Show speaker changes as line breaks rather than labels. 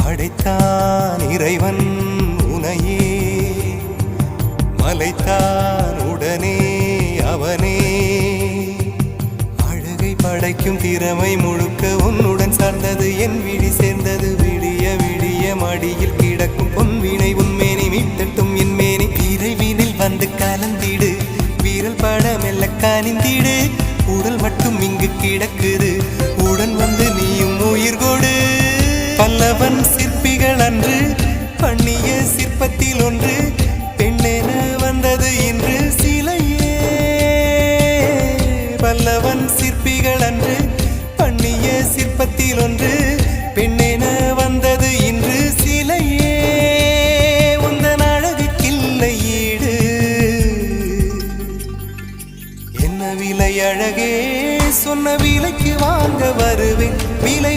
படைத்தான் இறைவன் உனையே, மலைத்தான் உடனே அவனே. அழகை படைக்கும் திறமை முழுக்க உன்னுடன் சார்ந்தது, என் விழி சேர்ந்தது. விடிய விடிய மடியில் கிடக்கும் பொன்வினை உன்மேனி மீட்டட்டும் என் மேனி. விரைவினில் வந்து கலந்திடு, வீரல் பட மெல்ல காணிந்திடு. உடல் மட்டும் இங்கு கிடக்குது, உடன் வந்து நீயும் உயிர் கொடு. பல்லவன் சிற்பிகள் அன்று பண்ணிய சிற்பத்தில் ஒன்று, பெண்ணென வந்தது இன்று சிலையே. பல்லவன் சிற்பிகள் அன்று பண்ணிய சிற்பத்தில் ஒன்று, பெண்ணென வந்தது இன்று சிலையே. உந்தன் அழகுக்கில்லை ஈடு, என்ன விலை அழகே, சொன்ன விலைக்கு வாங்க வருவேன். விலை